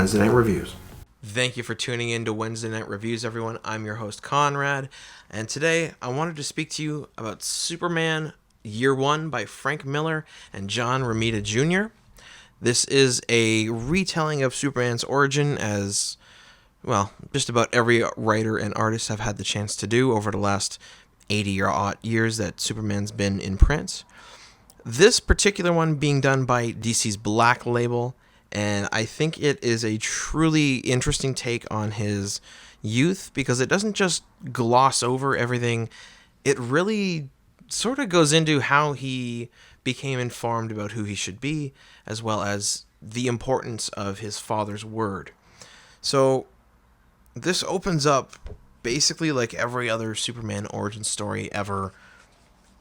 Wednesday Night Reviews. Thank you for tuning in to Wednesday Night Reviews, everyone. I'm your host, Konrad, and today I wanted to speak to you about Superman Year One by Frank Miller and John Romita Jr. This is a retelling of Superman's origin as, well, just about every writer and artist have had the chance to do over the last 80 or odd years that Superman's been in print. This particular one being done by DC's Black Label, and I think it is a truly interesting take on his youth because it doesn't just gloss over everything. It really sort of goes into how he became informed about who he should be, as well as the importance of his father's word. So this opens up basically like every other Superman origin story ever.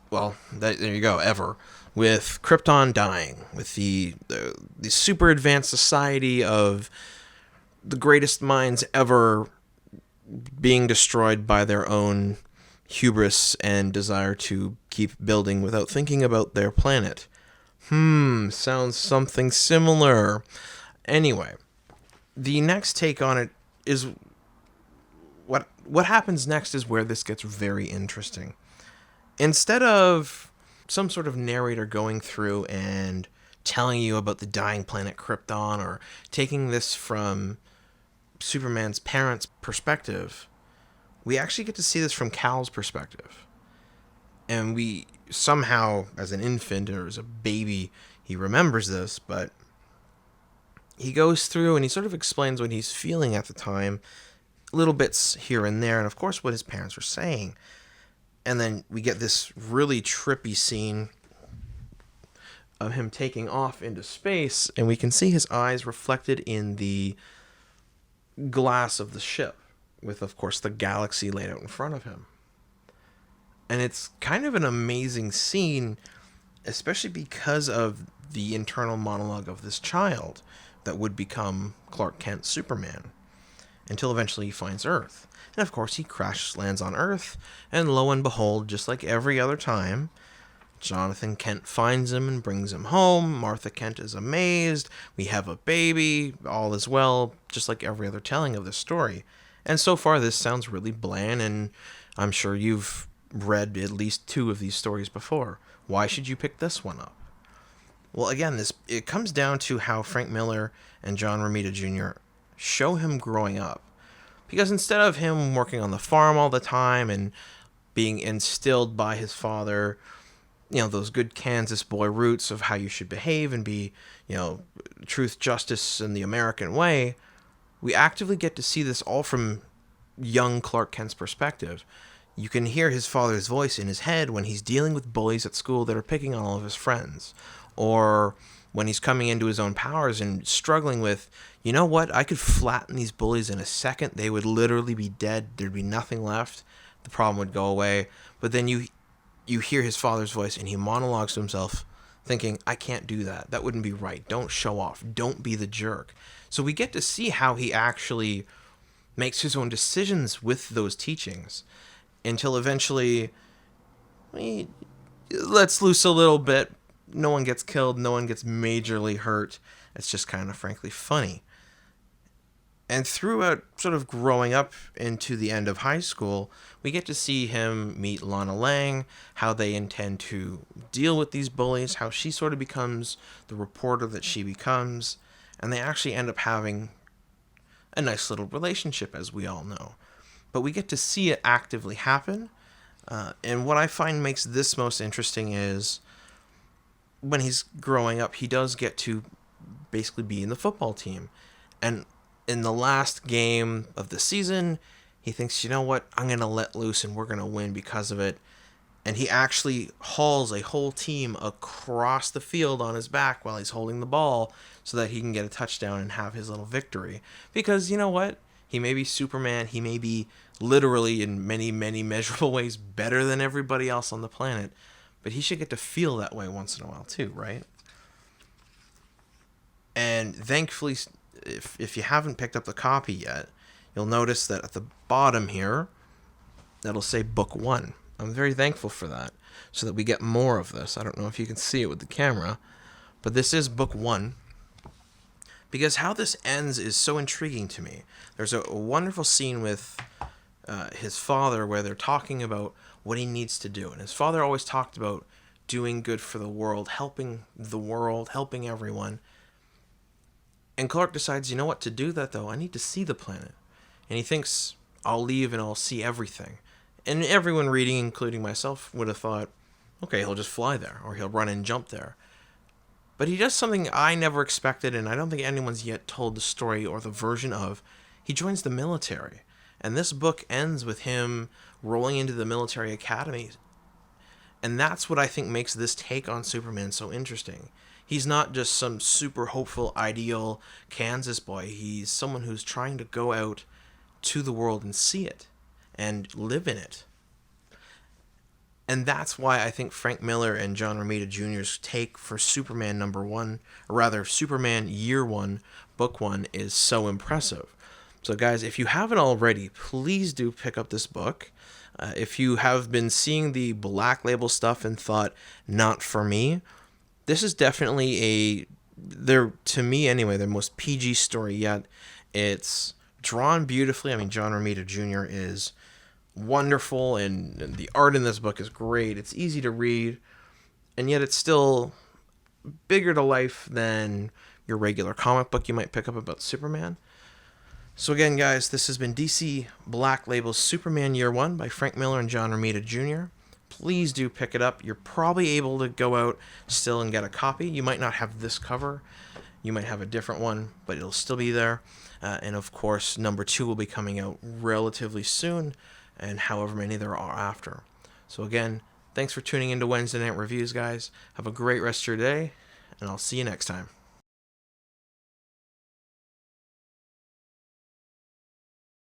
Well, there you go, ever. With Krypton dying, with the super advanced society of the greatest minds ever being destroyed by their own hubris and desire to keep building without thinking about their planet. Sounds something similar. Anyway, the next take on it is what happens next is where this gets very interesting. Instead of some sort of narrator going through and telling you about the dying planet Krypton or taking this from Superman's parents' perspective, we actually get to see this from Kal's perspective. And we somehow, as an infant or as a baby, he remembers this, but he goes through and he sort of explains what he's feeling at the time, little bits here and there, and of course what his parents were saying. And then we get this really trippy scene of him taking off into space, and we can see his eyes reflected in the glass of the ship, with, of course, the galaxy laid out in front of him. And it's kind of an amazing scene, especially because of the internal monologue of this child that would become Clark Kent Superman, until eventually he finds Earth. And of course he crash lands on Earth, and lo and behold, just like every other time, Jonathan Kent finds him and brings him home. Martha Kent is amazed. We have a baby. All is well, just like every other telling of this story. And so far this sounds really bland, and I'm sure you've read at least 2 of these stories before. Why should you pick this one up? Well, again, it comes down to how Frank Miller and John Romita Jr. show him growing up. Because instead of him working on the farm all the time and being instilled by his father, those good Kansas boy roots of how you should behave and be, truth, justice, and the American way, we actively get to see this all from young Clark Kent's perspective. You can hear his father's voice in his head when he's dealing with bullies at school that are picking on all of his friends. Or when he's coming into his own powers and struggling with, you know what, I could flatten these bullies in a second. They would literally be dead. There'd be nothing left. The problem would go away. But then you hear his father's voice and he monologues to himself thinking, I can't do that. That wouldn't be right. Don't show off. Don't be the jerk. So we get to see how he actually makes his own decisions with those teachings until eventually he lets loose a little bit. No one gets killed. No one gets majorly hurt. It's just kind of frankly funny. And throughout sort of growing up into the end of high school, we get to see him meet Lana Lang, how they intend to deal with these bullies, how she sort of becomes the reporter that she becomes, and they actually end up having a nice little relationship, as we all know. But we get to see it actively happen, and what I find makes this most interesting is when he's growing up, he does get to basically be in the football team, and in the last game of the season, he thinks, you know what, I'm going to let loose and we're going to win because of it. And he actually hauls a whole team across the field on his back while he's holding the ball so that he can get a touchdown and have his little victory. Because, you know what, he may be Superman, he may be literally in many, many measurable ways better than everybody else on the planet, but he should get to feel that way once in a while too, right? And thankfully, if you haven't picked up the copy yet, you'll notice that at the bottom here, that'll say Book 1. I'm very thankful for that, so that we get more of this. I don't know if you can see it with the camera, but this is Book 1. because how this ends is so intriguing to me. There's a wonderful scene with his father where they're talking about what he needs to do. And his father always talked about doing good for the world, helping everyone. And Clark decides, you know what, to do that though, I need to see the planet. And he thinks, I'll leave and I'll see everything. And everyone reading, including myself, would have thought, okay, he'll just fly there, or he'll run and jump there. But he does something I never expected, and I don't think anyone's yet told the story or the version of. He joins the military. And this book ends with him rolling into the military academy. And that's what I think makes this take on Superman so interesting. He's not just some super hopeful, ideal Kansas boy. He's someone who's trying to go out to the world and see it and live in it. And that's why I think Frank Miller and John Romita Jr.'s take for Superman #1, or rather Superman Year 1, Book 1, is so impressive. So guys, if you haven't already, please do pick up this book. If you have been seeing the Black Label stuff and thought, not for me, this is definitely to me anyway, the most PG story yet. It's drawn beautifully. I mean, John Romita Jr. is wonderful, and the art in this book is great. It's easy to read, and yet it's still bigger to life than your regular comic book you might pick up about Superman. So again, guys, this has been DC Black Label's Superman Year 1 by Frank Miller and John Romita Jr. Please do pick it up. You're probably able to go out still and get a copy. You might not have this cover. You might have a different one, but it'll still be there. And of course, #2 will be coming out relatively soon, and however many there are after. So again, thanks for tuning into Wednesday Night Reviews, guys. Have a great rest of your day, and I'll see you next time.